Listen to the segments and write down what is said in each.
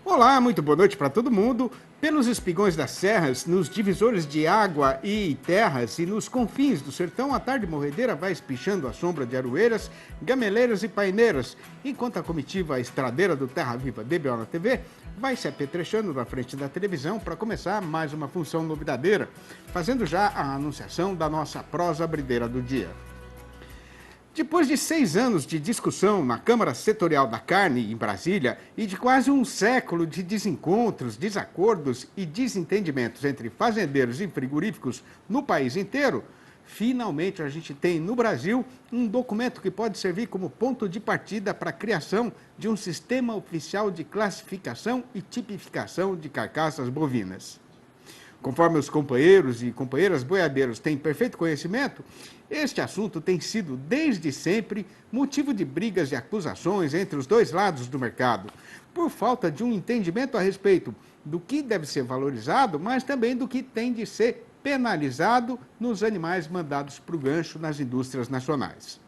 Olá, muito boa noite para todo mundo. Pelos espigões das serras, nos divisores de água e terras e nos confins do sertão, a tarde morredeira vai espichando a sombra de aroeiras, gameleiras e paineiras, enquanto a comitiva estradeira do Terra Viva DBO na TV vai se apetrechando na frente da televisão para começar mais uma função novidadeira, fazendo já a anunciação da nossa prosa brideira do dia. Depois de 6 anos de discussão na Câmara Setorial da Carne, em Brasília, e de quase um século de desencontros, desacordos e desentendimentos entre fazendeiros e frigoríficos no país inteiro, finalmente a gente tem no Brasil um documento que pode servir como ponto de partida para a criação de um sistema oficial de classificação e tipificação de carcaças bovinas. Conforme os companheiros e companheiras boiadeiros têm perfeito conhecimento, este assunto tem sido, desde sempre, motivo de brigas e acusações entre os dois lados do mercado, por falta de um entendimento a respeito do que deve ser valorizado, mas também do que tem de ser penalizado nos animais mandados para o gancho nas indústrias nacionais.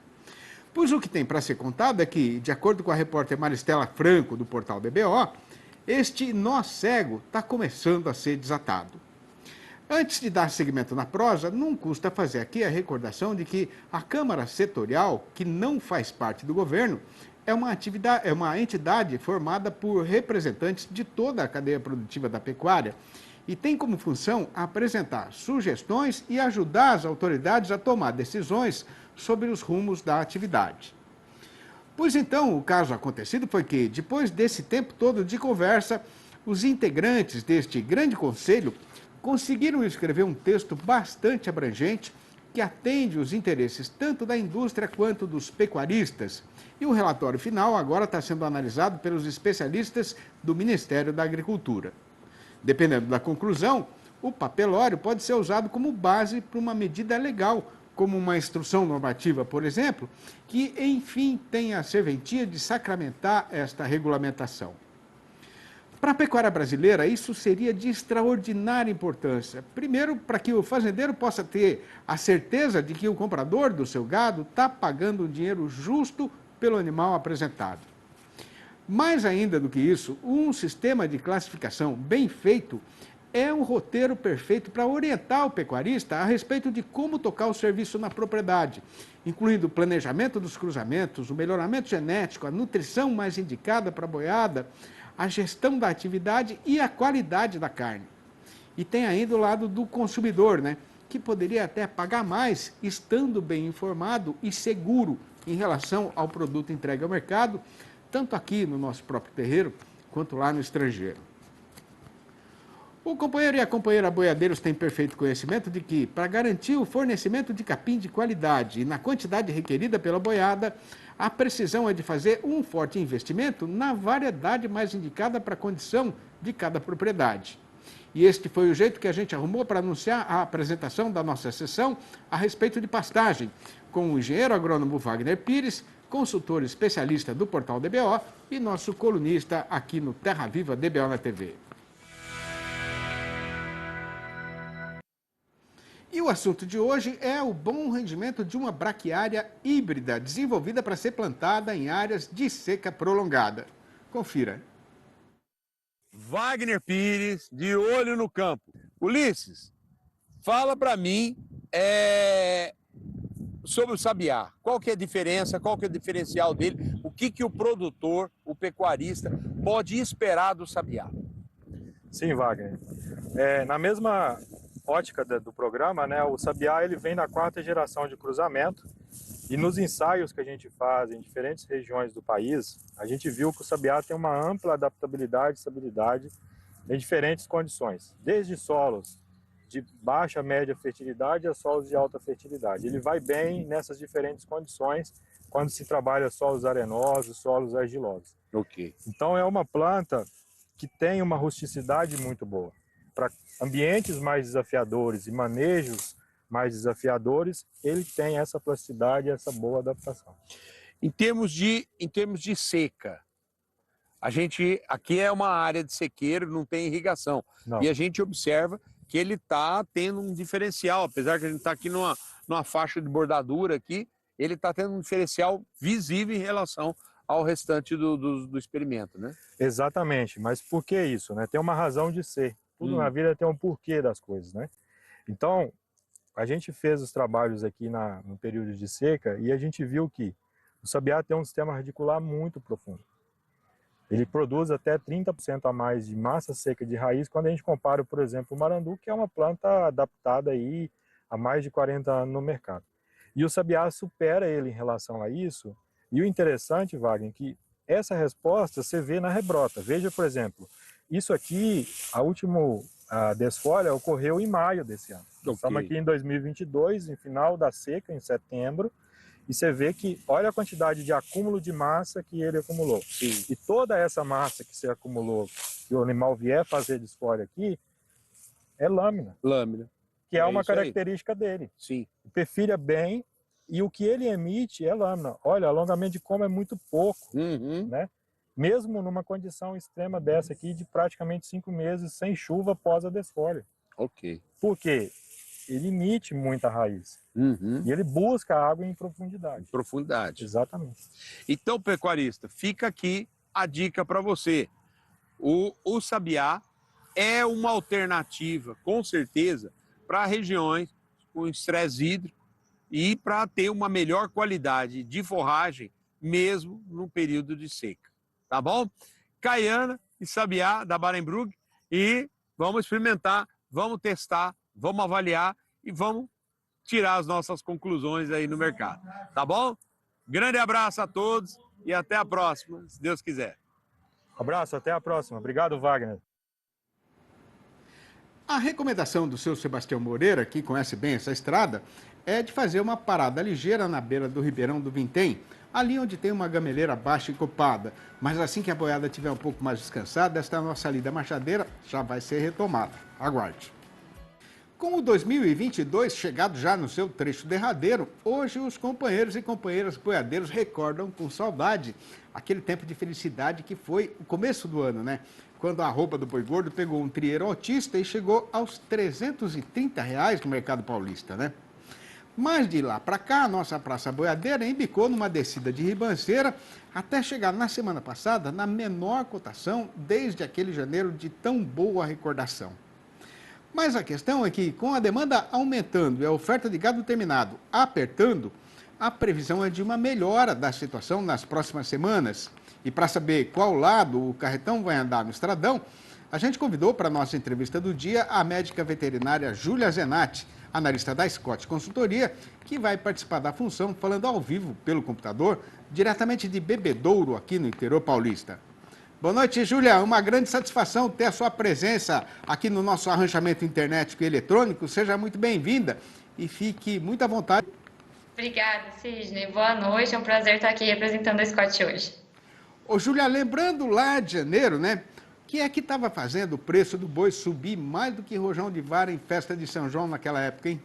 Pois o que tem para ser contado é que, de acordo com a repórter Maristela Franco, do portal DBO, este nó cego está começando a ser desatado. Antes de dar seguimento na prosa, não custa fazer aqui a recordação de que a Câmara Setorial, que não faz parte do governo, é uma entidade formada por representantes de toda a cadeia produtiva da pecuária e tem como função apresentar sugestões e ajudar as autoridades a tomar decisões sobre os rumos da atividade. Pois então, o caso acontecido foi que, depois desse tempo todo de conversa, os integrantes deste grande conselho conseguiram escrever um texto bastante abrangente que atende os interesses tanto da indústria quanto dos pecuaristas. E o relatório final agora está sendo analisado pelos especialistas do Ministério da Agricultura. Dependendo da conclusão, o papelório pode ser usado como base para uma medida legal, como uma instrução normativa, por exemplo, que, enfim, tenha a serventia de sacramentar esta regulamentação. Para a pecuária brasileira, isso seria de extraordinária importância. Primeiro, para que o fazendeiro possa ter a certeza de que o comprador do seu gado está pagando um dinheiro justo pelo animal apresentado. Mais ainda do que isso, um sistema de classificação bem feito é um roteiro perfeito para orientar o pecuarista a respeito de como tocar o serviço na propriedade, incluindo o planejamento dos cruzamentos, o melhoramento genético, a nutrição mais indicada para a boiada, a gestão da atividade e a qualidade da carne. E tem ainda o lado do consumidor, que poderia até pagar mais, estando bem informado e seguro em relação ao produto entregue ao mercado, tanto aqui no nosso próprio terreiro, quanto lá no estrangeiro. O companheiro e a companheira boiadeiros têm perfeito conhecimento de que, para garantir o fornecimento de capim de qualidade e na quantidade requerida pela boiada, a precisão é de fazer um forte investimento na variedade mais indicada para a condição de cada propriedade. E este foi o jeito que a gente arrumou para anunciar a apresentação da nossa sessão a respeito de pastagem, com o engenheiro agrônomo Wagner Pires, consultor especialista do portal DBO e nosso colunista aqui no Terra Viva DBO na TV. E o assunto de hoje é o bom rendimento de uma braquiária híbrida, desenvolvida para ser plantada em áreas de seca prolongada. Confira. Wagner Pires, de olho no campo. Ulisses, fala para mim sobre o sabiá. Qual que é a diferença, qual que é o diferencial dele, o que o produtor, o pecuarista, pode esperar do sabiá? Sim, Wagner. Na mesma ótica do programa, o sabiá ele vem na 4ª geração de cruzamento e nos ensaios que a gente faz em diferentes regiões do país, a gente viu que o sabiá tem uma ampla adaptabilidade e estabilidade em diferentes condições, desde solos de baixa, média fertilidade a solos de alta fertilidade. Ele vai bem nessas diferentes condições quando se trabalha solos arenosos, solos argilosos. Ok. Então é uma planta que tem uma rusticidade muito boa. Para ambientes mais desafiadores e manejos mais desafiadores, ele tem essa plasticidade e essa boa adaptação. Em termos de seca, a gente aqui é uma área de sequeiro, não tem irrigação. Não. E a gente observa que ele está tendo um diferencial, apesar que a gente está aqui numa faixa de bordadura aqui, ele está tendo um diferencial visível em relação ao restante do experimento, né? Exatamente, mas por que isso, né? Tem uma razão de ser. Tudo na vida tem um porquê das coisas, né? Então, a gente fez os trabalhos aqui no período de seca e a gente viu que o sabiá tem um sistema radicular muito profundo. Ele produz até 30% a mais de massa seca de raiz quando a gente compara, por exemplo, o marandu, que é uma planta adaptada aí há mais de 40 anos no mercado. E o sabiá supera ele em relação a isso. E o interessante, Wagner, é que essa resposta você vê na rebrota. Veja, por exemplo, isso aqui, a desfolha ocorreu em maio desse ano. Estamos aqui em 2022, em final da seca, em setembro, e você vê que, olha a quantidade de acúmulo de massa que ele acumulou. Sim. E toda essa massa que você acumulou, que o animal vier fazer desfolha aqui, é lâmina. Lâmina. Que é uma característica dele. Sim. Perfilha bem, e o que ele emite é lâmina. Olha, alongamento de coma é muito pouco, né? Mesmo numa condição extrema dessa aqui, de praticamente 5 meses sem chuva após a desfolha. Ok. Por quê? Ele emite muita raiz. E ele busca água em profundidade. Profundidade. Exatamente. Então, pecuarista, fica aqui a dica para você. O sabiá é uma alternativa, com certeza, para regiões com estresse hídrico e para ter uma melhor qualidade de forragem, mesmo no período de seca. Tá bom? Caiana e sabiá da Barenbrug, e vamos experimentar, vamos testar, vamos avaliar e vamos tirar as nossas conclusões aí no mercado. Tá bom? Grande abraço a todos e até a próxima, se Deus quiser. Abraço, até a próxima. Obrigado, Wagner. A recomendação do seu Sebastião Moreira, que conhece bem essa estrada, é de fazer uma parada ligeira na beira do Ribeirão do Vintém, ali onde tem uma gameleira baixa e copada. Mas assim que a boiada estiver um pouco mais descansada, esta nossa lida machadeira já vai ser retomada. Aguarde. Com o 2022 chegado já no seu trecho derradeiro, hoje os companheiros e companheiras boiadeiros recordam com saudade aquele tempo de felicidade que foi o começo do ano, né? Quando a arroba do boi gordo pegou um trieiro autista e chegou aos R$ 330 no mercado paulista, né? Mas de lá para cá, a nossa praça boiadeira embicou numa descida de ribanceira até chegar na semana passada na menor cotação desde aquele janeiro de tão boa recordação. Mas a questão é que, com a demanda aumentando e a oferta de gado terminado apertando, a previsão é de uma melhora da situação nas próximas semanas. E para saber qual lado o carretão vai andar no estradão, a gente convidou para a nossa entrevista do dia a médica veterinária Júlia Zenatti, analista da Scott Consultoria, que vai participar da função falando ao vivo pelo computador, diretamente de Bebedouro, aqui no interior paulista. Boa noite, Júlia. Uma grande satisfação ter a sua presença aqui no nosso arranchamento internético e eletrônico. Seja muito bem-vinda e fique muito à vontade. Obrigada, Sidney. Boa noite. É um prazer estar aqui representando a Scott hoje. Ô, Júlia, lembrando lá de janeiro, né? O que é que estava fazendo o preço do boi subir mais do que rojão de vara em festa de São João naquela época, hein?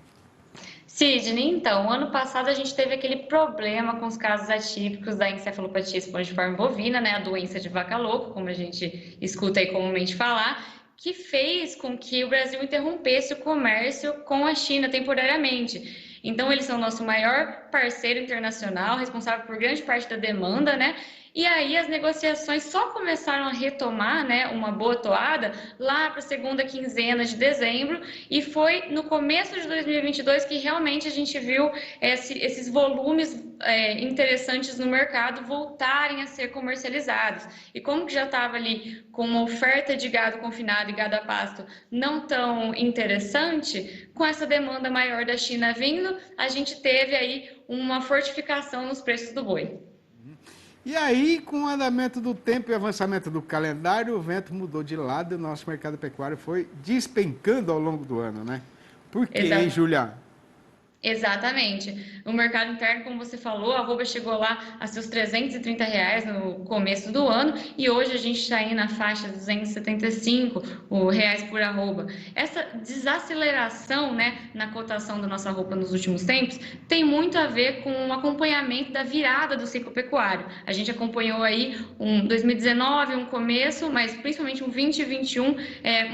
Sidney, então, ano passado a gente teve aquele problema com os casos atípicos da encefalopatia espongiforme bovina, né, a doença de vaca louca, como a gente escuta aí comumente falar, que fez com que o Brasil interrompesse o comércio com a China temporariamente. Então, eles são nosso maior parceiro internacional, responsável por grande parte da demanda, né? E aí as negociações só começaram a retomar, né, uma boa toada lá para a segunda quinzena de dezembro, e foi no começo de 2022 que realmente a gente viu esses volumes interessantes no mercado voltarem a ser comercializados. E como que já estava ali com uma oferta de gado confinado e gado a pasto não tão interessante, com essa demanda maior da China vindo, a gente teve aí uma fortificação nos preços do boi. E aí, com o andamento do tempo e o avançamento do calendário, o vento mudou de lado e o nosso mercado pecuário foi despencando ao longo do ano, né? Por quê, hein, Júlia? Exatamente. No mercado interno, como você falou, a arroba chegou lá a seus R$ 330 no começo do ano e hoje a gente está aí na faixa de R$ 275 por arroba. Essa desaceleração, né, na cotação da nossa arroba nos últimos tempos tem muito a ver com o acompanhamento da virada do ciclo pecuário. A gente acompanhou aí um 2019, um começo, mas principalmente um 2021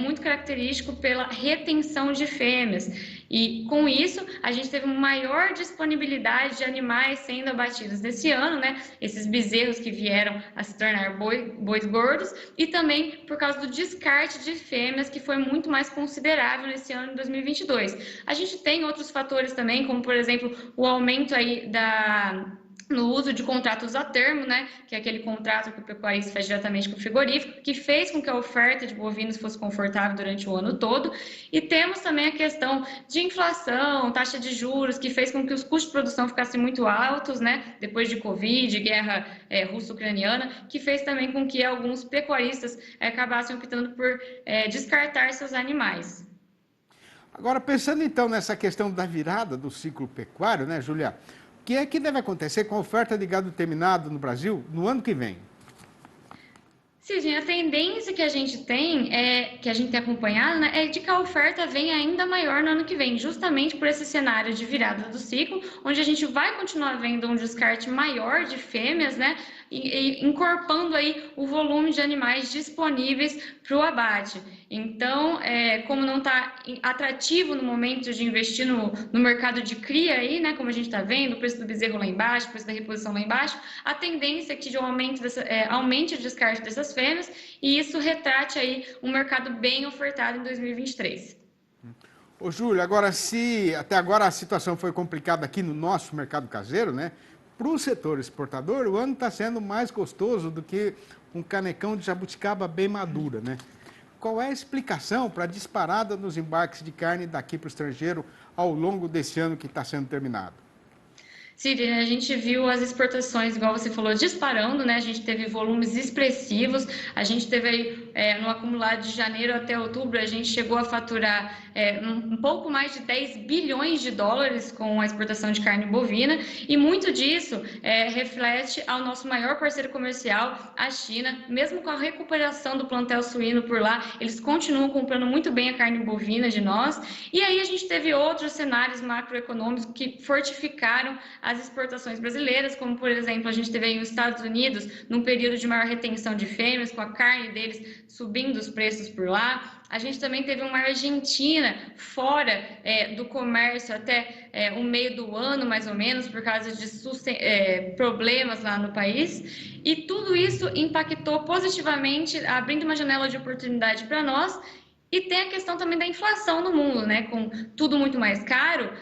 muito característico pela retenção de fêmeas. E com isso, a gente teve uma maior disponibilidade de animais sendo abatidos nesse ano, né? Esses bezerros que vieram a se tornar bois gordos, e também por causa do descarte de fêmeas, que foi muito mais considerável nesse ano de 2022. A gente tem outros fatores também, como por exemplo, o aumento aí no uso de contratos a termo, né, que é aquele contrato que o pecuarista faz diretamente com o frigorífico, que fez com que a oferta de bovinos fosse confortável durante o ano todo. E temos também a questão de inflação, taxa de juros, que fez com que os custos de produção ficassem muito altos, né, depois de Covid, guerra russo-ucraniana, que fez também com que alguns pecuaristas acabassem optando por descartar seus animais. Agora, pensando então nessa questão da virada do ciclo pecuário, né, Júlia? O que é que deve acontecer com a oferta de gado terminado no Brasil no ano que vem? Sim, a tendência que a gente tem, que a gente tem acompanhado, né, é de que a oferta venha ainda maior no ano que vem, justamente por esse cenário de virada do ciclo, onde a gente vai continuar vendo um descarte maior de fêmeas, né, e encorpando aí o volume de animais disponíveis para o abate. Então, como não está atrativo no momento de investir no mercado de cria aí, né, como a gente está vendo, o preço do bezerro lá embaixo, o preço da reposição lá embaixo, a tendência é que aumente o descarte dessas fêmeas, e isso retrate aí um mercado bem ofertado em 2023. Ô, Júlia, agora, se até agora a situação foi complicada aqui no nosso mercado caseiro, né? Para o setor exportador, o ano está sendo mais gostoso do que um canecão de jabuticaba bem madura, né? Qual é a explicação para a disparada nos embarques de carne daqui para o estrangeiro ao longo desse ano que está sendo terminado? Siri, a gente viu as exportações, igual você falou, disparando, né? A gente teve volumes expressivos, a gente teve aí, no acumulado de janeiro até outubro, a gente chegou a faturar um pouco mais de 10 bilhões de dólares com a exportação de carne bovina, e muito disso reflete ao nosso maior parceiro comercial, a China. Mesmo com a recuperação do plantel suíno por lá, eles continuam comprando muito bem a carne bovina de nós. E aí a gente teve outros cenários macroeconômicos que fortificaram as exportações brasileiras, como por exemplo, a gente teve aí os Estados Unidos num período de maior retenção de fêmeas, com a carne deles subindo os preços por lá. A gente também teve uma Argentina fora do comércio até o meio do ano, mais ou menos, por causa de problemas lá no país. E tudo isso impactou positivamente, abrindo uma janela de oportunidade para nós. E tem a questão também da inflação no mundo, né? Com tudo muito mais caro,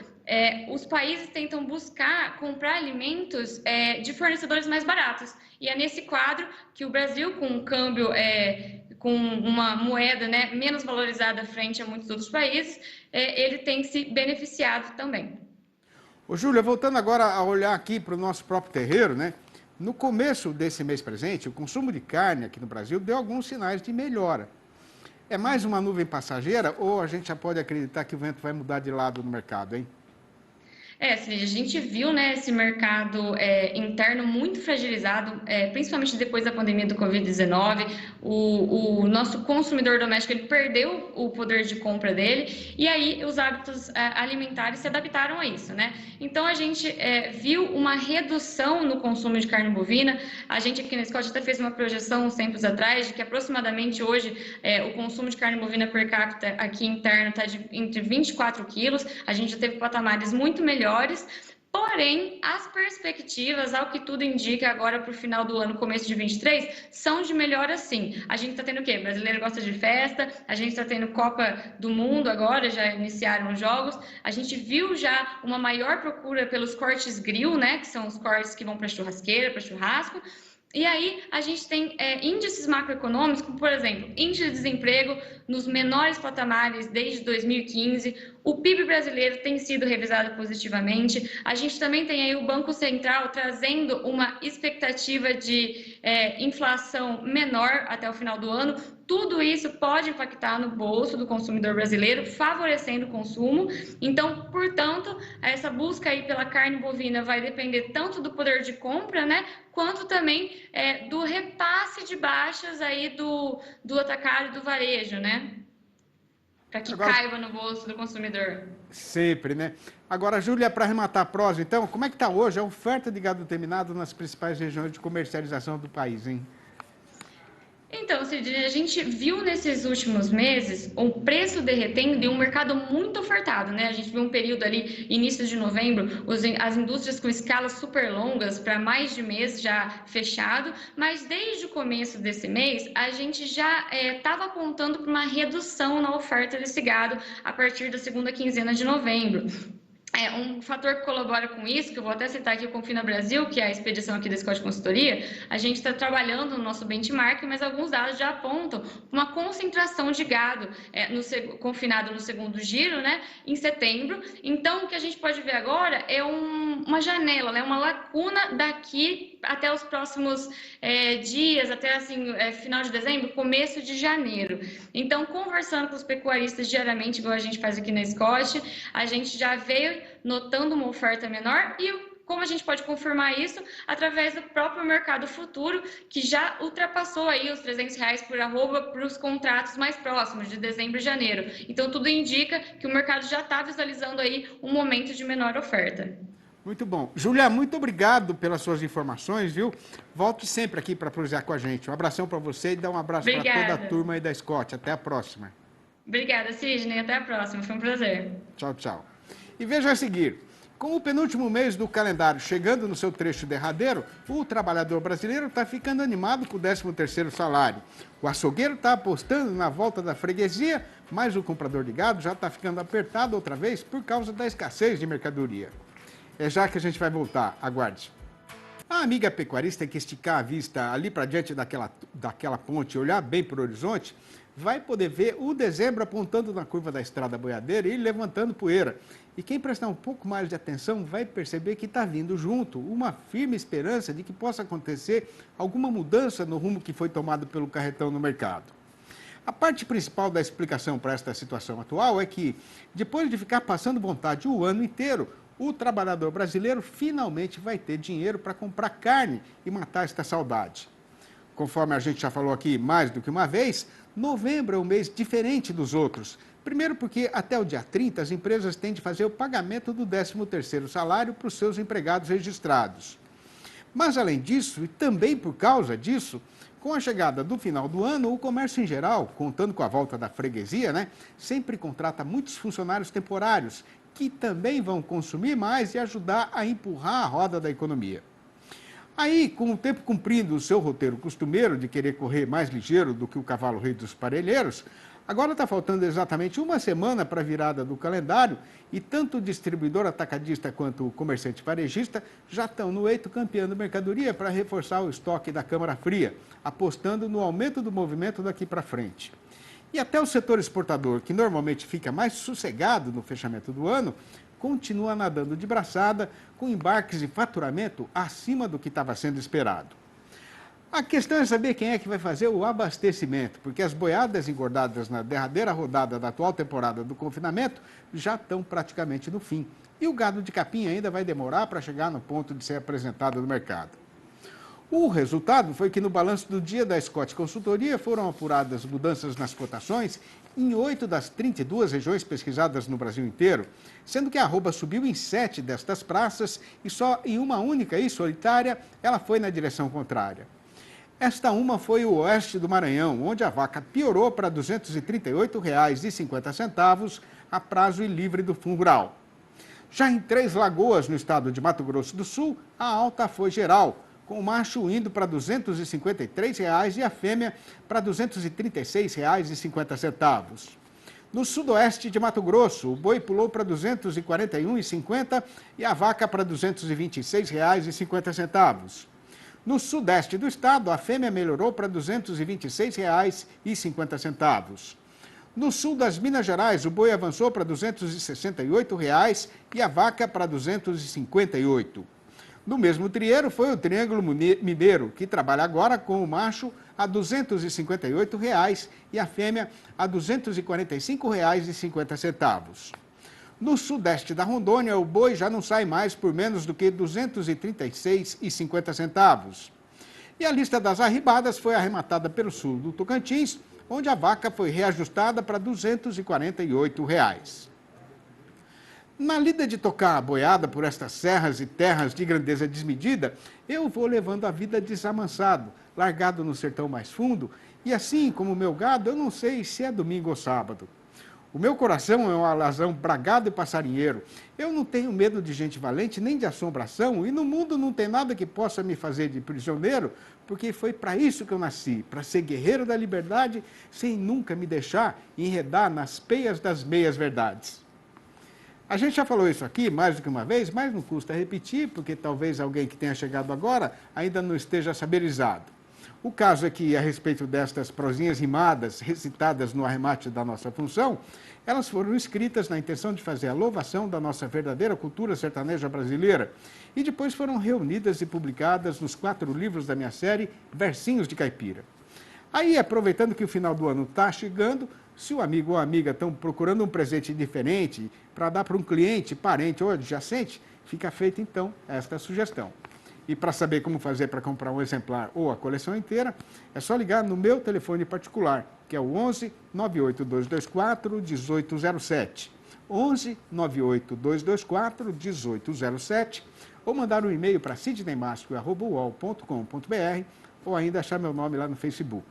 os países tentam buscar comprar alimentos de fornecedores mais baratos. E é nesse quadro que o Brasil, com um câmbio, com uma moeda, né, menos valorizada frente a muitos outros países, ele tem se beneficiado também. Ô, Júlia, voltando agora a olhar aqui para o nosso próprio terreiro, né? No começo desse mês presente, o consumo de carne aqui no Brasil deu alguns sinais de melhora. É mais uma nuvem passageira ou a gente já pode acreditar que o vento vai mudar de lado no mercado, hein? Assim, a gente viu, né, esse mercado interno muito fragilizado, principalmente depois da pandemia do Covid-19. O nosso consumidor doméstico, ele perdeu o poder de compra dele, e aí os hábitos alimentares se adaptaram a isso, né? Então, a gente viu uma redução no consumo de carne bovina. A gente aqui na Scott até fez uma projeção uns tempos atrás de que aproximadamente hoje o consumo de carne bovina per capita aqui interno está entre 24 quilos. A gente já teve patamares muito melhores. Porém, as perspectivas, ao que tudo indica agora para o final do ano, começo de 23, são de melhora sim. A gente está tendo o quê? O brasileiro gosta de festa, a gente está tendo Copa do Mundo agora, já iniciaram os jogos, a gente viu já uma maior procura pelos cortes grill, né, que são os cortes que vão para churrasqueira, para churrasco. E aí a gente tem índices macroeconômicos, como por exemplo, índice de desemprego nos menores patamares desde 2015, o PIB brasileiro tem sido revisado positivamente, a gente também tem aí o Banco Central trazendo uma expectativa de inflação menor até o final do ano. Tudo isso pode impactar no bolso do consumidor brasileiro, favorecendo o consumo. Então, portanto, essa busca aí pela carne bovina vai depender tanto do poder de compra, né, quanto também do repasse de baixas aí do atacado e do varejo, né? Para que caiba no bolso do consumidor. Sempre, né? Agora, Júlia, para arrematar a prosa, então, como é que está hoje a oferta de gado terminado nas principais regiões de comercialização do país, hein? Então, Cid, a gente viu nesses últimos meses um preço derretendo e um mercado muito ofertado, né? A gente viu um período ali, início de novembro, as indústrias com escalas super longas para mais de mês já fechado, mas desde o começo desse mês a gente já estava apontando para uma redução na oferta desse gado a partir da segunda quinzena de novembro. Um fator que colabora com isso, que eu vou até citar aqui o Confina Brasil, que é a expedição aqui da Scott Consultoria, a gente está trabalhando no nosso benchmark, mas alguns dados já apontam uma concentração de gado confinado no segundo giro, né, em setembro. Então, o que a gente pode ver agora é uma janela, né, uma lacuna daqui até os próximos dias, até assim, final de dezembro, começo de janeiro. Então, conversando com os pecuaristas diariamente, igual a gente faz aqui na Scott, a gente já veio notando uma oferta menor e como a gente pode confirmar isso? Através do próprio mercado futuro, que já ultrapassou aí os R$300 por arroba para os contratos mais próximos, de dezembro e janeiro. Então, tudo indica que o mercado já está visualizando aí um momento de menor oferta. Muito bom. Júlia, muito obrigado pelas suas informações, viu? Volte sempre aqui para cruzar com a gente. Um abração para você e dá um abraço para toda a turma aí da Scott. Até a próxima. Obrigada, Sidney. Até a próxima. Foi um prazer. Tchau, tchau. E veja a seguir. Com o penúltimo mês do calendário chegando no seu trecho derradeiro, o trabalhador brasileiro está ficando animado com o 13º salário. O açougueiro está apostando na volta da freguesia, mas o comprador de gado já está ficando apertado outra vez por causa da escassez de mercadoria. É já que a gente vai voltar, aguarde. A amiga pecuarista que esticar a vista ali para diante daquela ponte e olhar bem para o horizonte, vai poder ver o dezembro apontando na curva da estrada boiadeira e levantando poeira. E quem prestar um pouco mais de atenção vai perceber que está vindo junto uma firme esperança de que possa acontecer alguma mudança no rumo que foi tomado pelo carretão no mercado. A parte principal da explicação para esta situação atual é que, depois de ficar passando vontade o ano inteiro, o trabalhador brasileiro finalmente vai ter dinheiro para comprar carne e matar esta saudade. Conforme a gente já falou aqui mais do que uma vez, novembro é um mês diferente dos outros. Primeiro porque até o dia 30 as empresas têm de fazer o pagamento do 13º salário para os seus empregados registrados. Mas além disso, e também por causa disso, com a chegada do final do ano, o comércio em geral, contando com a volta da freguesia, sempre contrata muitos funcionários temporários, que também vão consumir mais e ajudar a empurrar a roda da economia. Aí, com o tempo cumprindo o seu roteiro costumeiro de querer correr mais ligeiro do que o cavalo rei dos parelheiros, agora está faltando exatamente uma semana para a virada do calendário e tanto o distribuidor atacadista quanto o comerciante varejista já estão no eito campeando mercadoria para reforçar o estoque da Câmara Fria, apostando no aumento do movimento daqui para frente. E até o setor exportador, que normalmente fica mais sossegado no fechamento do ano, continua nadando de braçada, com embarques e faturamento acima do que estava sendo esperado. A questão é saber quem é que vai fazer o abastecimento, porque as boiadas engordadas na derradeira rodada da atual temporada do confinamento já estão praticamente no fim. E o gado de capim ainda vai demorar para chegar no ponto de ser apresentado no mercado. O resultado foi que no balanço do dia da Scott Consultoria foram apuradas mudanças nas cotações em 8 das 32 regiões pesquisadas no Brasil inteiro, sendo que a arroba subiu em 7 destas praças e só em uma única e solitária ela foi na direção contrária. Esta uma foi o oeste do Maranhão, onde a vaca piorou para R$ 238,50 a prazo e livre do Fundo Rural. Já em Três Lagoas, no estado de Mato Grosso do Sul, a alta foi geral, com o macho indo para R$ 253,00 e a fêmea para R$ 236,50. No sudoeste de Mato Grosso, o boi pulou para R$ 241,50 e a vaca para R$ 226,50. No sudeste do estado, a fêmea melhorou para R$ 226,50. No sul das Minas Gerais, o boi avançou para R$ 268,00 e a vaca para R$ 258,00. No mesmo trieiro foi o Triângulo Mineiro, que trabalha agora com o macho a R$ 258,00 e a fêmea a R$ 245,50. No sudeste da Rondônia, o boi já não sai mais por menos do que R$ 236,50. E a lista das arribadas foi arrematada pelo sul do Tocantins, onde a vaca foi reajustada para R$ 248,00. Na lida de tocar a boiada por estas serras e terras de grandeza desmedida, eu vou levando a vida desamansado, largado no sertão mais fundo E assim como o meu gado, eu não sei se é domingo ou sábado. O meu coração é um alazão bragado e passarinheiro. Eu não tenho medo de gente valente, nem de assombração, e no mundo não tem nada que possa me fazer de prisioneiro, porque foi para isso que eu nasci, para ser guerreiro da liberdade, sem nunca me deixar enredar nas peias das meias-verdades. A gente já falou isso aqui mais do que uma vez, mas não custa repetir, porque talvez alguém que tenha chegado agora ainda não esteja saberizado. O caso é que, a respeito destas prosinhas rimadas, recitadas no arremate da nossa função, elas foram escritas na intenção de fazer a louvação da nossa verdadeira cultura sertaneja brasileira e depois foram reunidas e publicadas nos 4 livros da minha série Versinhos de Caipira. Aí, aproveitando que o final do ano está chegando, se o amigo ou a amiga estão procurando um presente diferente para dar para um cliente, parente ou adjacente, fica feita então esta sugestão. E para saber como fazer para comprar um exemplar ou a coleção inteira, é só ligar no meu telefone particular, que é o 11 98224 1807. 11 98224 1807, ou mandar um e-mail para sidneymasco@uol.com.br, ou ainda achar meu nome lá no Facebook.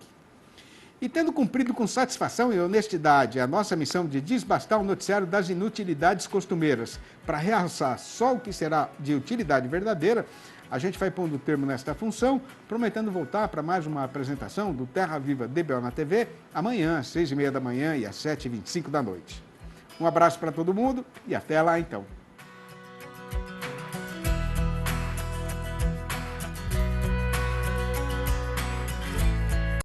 E tendo cumprido com satisfação e honestidade a nossa missão de desbastar o noticiário das inutilidades costumeiras para realçar só o que será de utilidade verdadeira, a gente vai pondo termo nesta função, prometendo voltar para mais uma apresentação do Terra Viva DBO na TV, amanhã, às 6h30 da manhã e às 7h25 da noite. Um abraço para todo mundo e até lá então.